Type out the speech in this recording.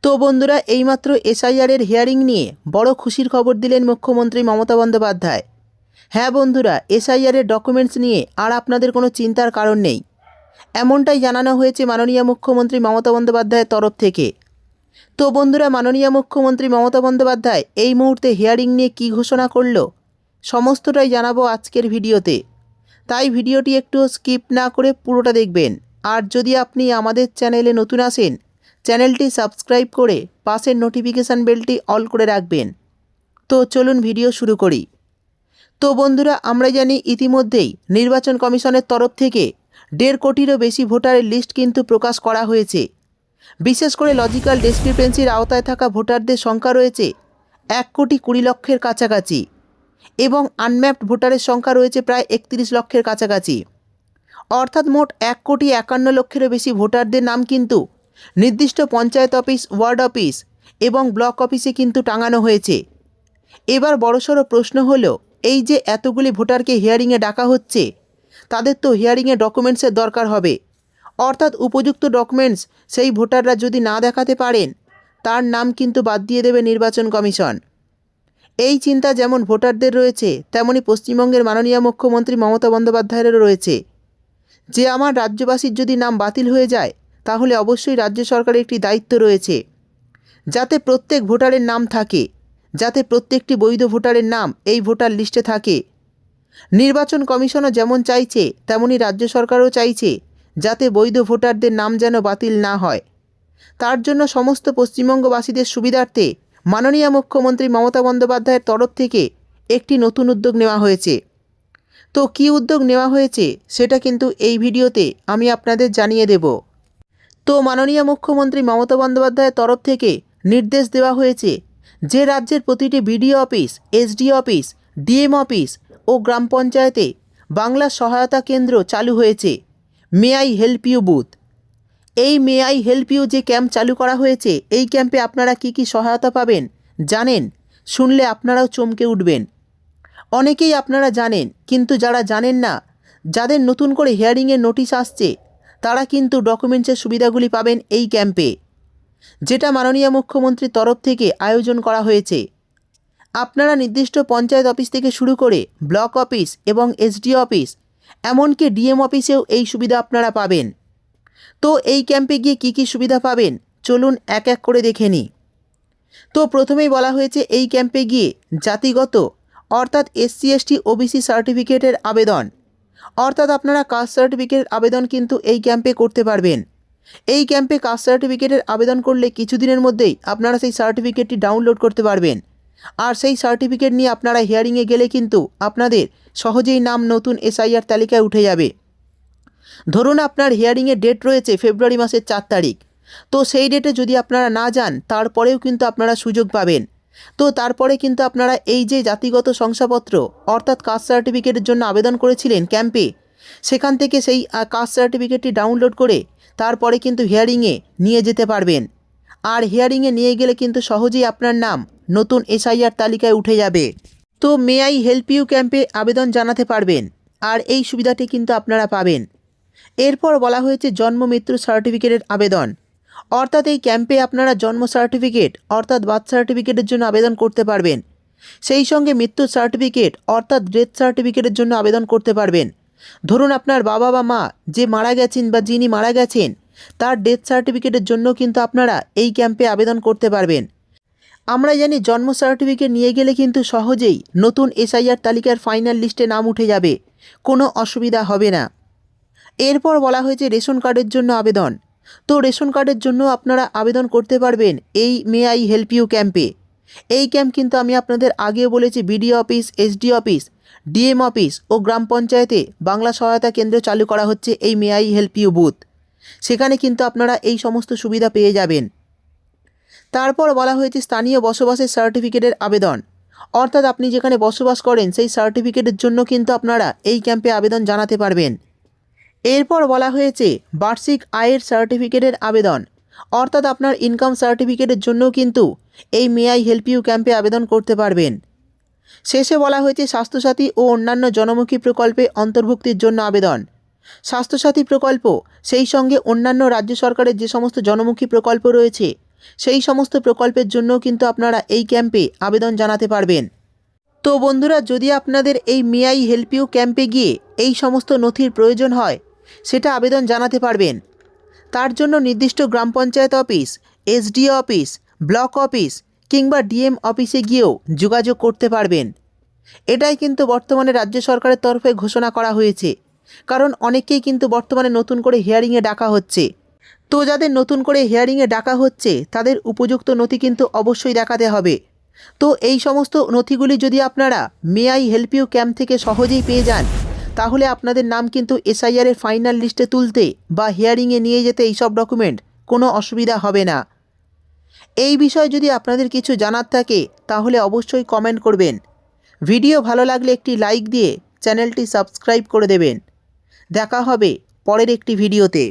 তো বন্ধুরা, এইমাত্র এসআইআরের হিয়ারিং নিয়ে বড় খুশির খবর দিলেন মুখ্যমন্ত্রী মমতা বন্দ্যোপাধ্যায়। হ্যাঁ বন্ধুরা, এসআইআরের ডকুমেন্টস নিয়ে আর আপনাদের কোনো চিন্তার কারণ নেই, এমনটাই জানানো হয়েছে মাননীয় মুখ্যমন্ত্রী মমতা বন্দ্যোপাধ্যায়ের তরফ থেকে। তো বন্ধুরা, মাননীয় মুখ্যমন্ত্রী মমতা বন্দ্যোপাধ্যায় এই মুহূর্তে হিয়ারিং নিয়ে কী ঘোষণা করলো সমস্তটাই জানাবো আজকের ভিডিওতে। তাই ভিডিওটি একটু স্কিপ না করে পুরোটা দেখবেন। আর যদি আপনি আমাদের চ্যানেলে নতুন আসেন, চ্যানেলটি সাবস্ক্রাইব করে পাশের নোটিফিকেশান বেলটি অল করে রাখবেন। তো চলুন ভিডিও শুরু করি। তো বন্ধুরা, আমরা জানি ইতিমধ্যেই নির্বাচন কমিশনের তরফ থেকে 1.5 কোটিরও বেশি ভোটারের লিস্ট কিন্তু প্রকাশ করা হয়েছে। বিশেষ করে লজিক্যাল ডিসক্রিপেন্সির আওতায় থাকা ভোটারদের সংখ্যা রয়েছে 1,20,00,000 কাছাকাছি এবং আনম্যাপড ভোটারের সংখ্যা রয়েছে প্রায় 31 লক্ষের কাছাকাছি। অর্থাৎ মোট 1,51,00,000-এরও বেশি ভোটারদের নাম কিন্তু নির্দিষ্ট পঞ্চায়েত অফিস, ওয়ার্ড অফিস এবং ব্লক অফিসে কিন্তু টাঙানো হয়েছে। এবার বড়সড় প্রশ্ন হলো, এই যে এতগুলি ভোটারকে হিয়ারিংয়ে ডাকা হচ্ছে, তাদের তো হিয়ারিংয়ে ডকুমেন্টসের দরকার হবে। অর্থাৎ উপযুক্ত ডকুমেন্টস সেই ভোটাররা যদি না দেখাতে পারেন, তার নাম কিন্তু বাদ দিয়ে দেবে নির্বাচন কমিশন। এই চিন্তা যেমন ভোটারদের রয়েছে, তেমনি পশ্চিমবঙ্গের মাননীয় মুখ্যমন্ত্রী মমতা বন্দ্যোপাধ্যায়েরও রয়েছে যে আমার রাজ্যবাসীর যদি নাম বাতিল হয়ে যায়, তাহলে অবশ্যই রাজ্য সরকারের একটি দায়িত্ব রয়েছে যাতে প্রত্যেক ভোটারের নাম থাকে, যাতে প্রত্যেকটি বৈধ ভোটারের নাম এই ভোটার লিস্টে থাকে। নির্বাচন কমিশনও যেমন চাইছে, তেমনি রাজ্য সরকারও চাইছে যাতে বৈধ ভোটারদের নাম যেন বাতিল না হয়। তার জন্য সমস্ত পশ্চিমবঙ্গবাসীদের সুবিধার্থে মাননীয় মুখ্যমন্ত্রী মমতা বন্দ্যোপাধ্যায়ের তরফ থেকে একটি নতুন উদ্যোগ নেওয়া হয়েছে। তো কী উদ্যোগ নেওয়া হয়েছে সেটা কিন্তু এই ভিডিওতে আমি আপনাদের জানিয়ে দেব। তো মাননীয় মুখ্যমন্ত্রী মমতা বন্দ্যোপাধ্যায়ের তরফ থেকে নির্দেশ দেওয়া হয়েছে যে রাজ্যের প্রতিটি BDO office, SDO office, DM office ও গ্রাম পঞ্চায়েতে বাংলা সহায়তা কেন্দ্র চালু হয়েছে, may I help you booth. এই মে আই হেল্প ইউ যে ক্যাম্প চালু করা হয়েছে, এই ক্যাম্পে আপনারা কি কি সহায়তা পাবেন জানেন? শুনলে আপনারাও চমকে উঠবেন। অনেকেই আপনারা জানেন, কিন্তু যারা জানেন না, যাদের নতুন করে হিয়ারিংয়ের নোটিশ আসছে, তারা কিন্তু ডকুমেন্টসের সুবিধাগুলি পাবেন এই ক্যাম্পে, যেটা মাননীয় মুখ্যমন্ত্রীর তরফ থেকে আয়োজন করা হয়েছে। আপনারা নির্দিষ্ট পঞ্চায়েত অফিস থেকে শুরু করে ব্লক অফিস এবং এসডিও অফিস, এমনকি ডিএম অফিসেও এই সুবিধা আপনারা পাবেন। তো এই ক্যাম্পে গিয়ে কি কি সুবিধা পাবেন চলুন এক এক করে দেখে নিই। তো প্রথমেই বলা হয়েছে এই ক্যাম্পে গিয়ে জাতিগত অর্থাৎ SC ST OBC সার্টিফিকেটের আবেদন, অর্থাৎ আপনারা কাস্ট সার্টিফিকেটের আবেদন কিন্তু এই ক্যাম্পে করতে পারবেন। এই ক্যাম্পে কাস্ট সার্টিফিকেটের আবেদন করলে কিছুদিনের মধ্যেই আপনারা সেই সার্টিফিকেটটি ডাউনলোড করতে পারবেন। আর সেই সার্টিফিকেট নিয়ে আপনারা হিয়ারিংয়ে গেলে কিন্তু আপনাদের সহজেই নাম নতুন SIR তালিকায় উঠে যাবে। ধরুন আপনার হিয়ারিংয়ের ডেট রয়েছে ফেব্রুয়ারি মাসের 4 তারিখ, তো সেই ডেটে যদি আপনারা না যান, তারপরেও কিন্তু আপনারা সুযোগ পাবেন। তো তারপরে কিন্তু আপনারা এই যে জাতিগত শংসাপত্র অর্থাৎ কাস্ট সার্টিফিকেটের জন্য আবেদন করেছিলেন ক্যাম্পে, সেখান থেকে সেই কাস্ট সার্টিফিকেটটি ডাউনলোড করে তারপরে কিন্তু হিয়ারিংয়ে নিয়ে যেতে পারবেন। আর হিয়ারিংয়ে নিয়ে গেলে কিন্তু সহজেই আপনার নাম নতুন SIR তালিকায় উঠে যাবে। তো মে আই হেল্প ইউ ক্যাম্পে আবেদন জানাতে পারবেন, আর এই সুবিধাটি কিন্তু আপনারা পাবেন। এরপর বলা হয়েছে জন্ম মৃত্যু সার্টিফিকেটের আবেদন, অর্থাৎ এই ক্যাম্পে আপনারা জন্ম সার্টিফিকেট অর্থাৎ বার্থ সার্টিফিকেটের জন্য আবেদন করতে পারবেন। সেই সঙ্গে মৃত্যু সার্টিফিকেট অর্থাৎ ডেথ সার্টিফিকেটের জন্য আবেদন করতে পারবেন। ধরুন আপনার বাবা বা মা যে মারা গেছেন বা যিনি মারা গেছেন, তার ডেথ সার্টিফিকেটের জন্য কিন্তু আপনারা এই ক্যাম্পে আবেদন করতে পারবেন। আমরা জানি জন্ম সার্টিফিকেট নিয়ে গেলে কিন্তু সহজেই নতুন SIR তালিকার ফাইনাল লিস্টে নাম উঠে যাবে, কোনো অসুবিধা হবে না। এরপর বলা হয়েছে রেশন কার্ডের জন্য আবেদন। তো রেশন কার্ডের জন্য আপনারা আবেদন করতে পারবেন এই মে আই হেল্প ইউ ক্যাম্পে। এই ক্যাম্প কিন্তু আমি আপনাদের আগেও বলেছি, BDO office, SD office, DM office ও গ্রাম পঞ্চায়েতে বাংলা সহায়তা কেন্দ্র চালু করা হচ্ছে এই may I help you booth. সেখানে কিন্তু আপনারা এই সমস্ত সুবিধা পেয়ে যাবেন। তারপর বলা হয়েছে স্থানীয় বসবাসের সার্টিফিকেটের আবেদন, অর্থাৎ আপনি যেখানে বসবাস করেন সেই সার্টিফিকেটের জন্য কিন্তু আপনারা এই ক্যাম্পে আবেদন জানাতে পারবেন। এরপর বলা হয়েছে বার্ষিক আয়ের সার্টিফিকেটের আবেদন, অর্থাৎ আপনার ইনকাম সার্টিফিকেটের জন্য কিন্তু এই মে আই হেল্প ইউ ক্যাম্পে আবেদন করতে পারবেন। শেষে বলা হয়েছে স্বাস্থ্যসাথী ও অন্যান্য জনমুখী প্রকল্পে অন্তর্ভুক্তির জন্য আবেদন। স্বাস্থ্যসাথী প্রকল্প, সেই সঙ্গে অন্যান্য রাজ্য সরকারের যে সমস্ত জনমুখী প্রকল্প রয়েছে সেই সমস্ত প্রকল্পের জন্য কিন্তু আপনারা এই ক্যাম্পে আবেদন জানাতে পারবেন। তো বন্ধুরা, যদি আপনাদের এই মে আই হেল্প ইউ ক্যাম্পে গিয়ে এই সমস্ত নথির প্রয়োজন হয়, সেটা আবেদন জানাতে পারবেন। তার জন্য নির্দিষ্ট গ্রাম panchayat office, SDO office, block office কিংবা ডিএম অফিসে গিয়েও যোগাযোগ করতে পারবেন। এটাই কিন্তু বর্তমানে রাজ্য সরকারের তরফে ঘোষণা করা হয়েছে, কারণ অনেকেই কিন্তু বর্তমানে নতুন করে হিয়ারিংয়ে ডাকা হচ্ছে। তো যাদের নতুন করে হিয়ারিংয়ে ডাকা হচ্ছে তাদের উপযুক্ত নথি কিন্তু অবশ্যই দেখাতে হবে। তো এই সমস্ত নথিগুলি যদি আপনারা may I help you camp থেকে সহজেই পেয়ে যান, তাহলে আপনাদের নাম কিন্তু এসআইআরের ফাইনাল লিস্টে তুলতে বা হিয়ারিংয়ে নিয়ে যেতে এইসব ডকুমেন্ট কোনো অসুবিধা হবে না। এই বিষয়ে যদি আপনাদের কিছু জানার থাকে তাহলে অবশ্যই কমেন্ট করবেন। ভিডিও ভালো লাগলে একটি লাইক দিয়ে চ্যানেলটি সাবস্ক্রাইব করে দেবেন। দেখা হবে পরের একটি ভিডিওতে।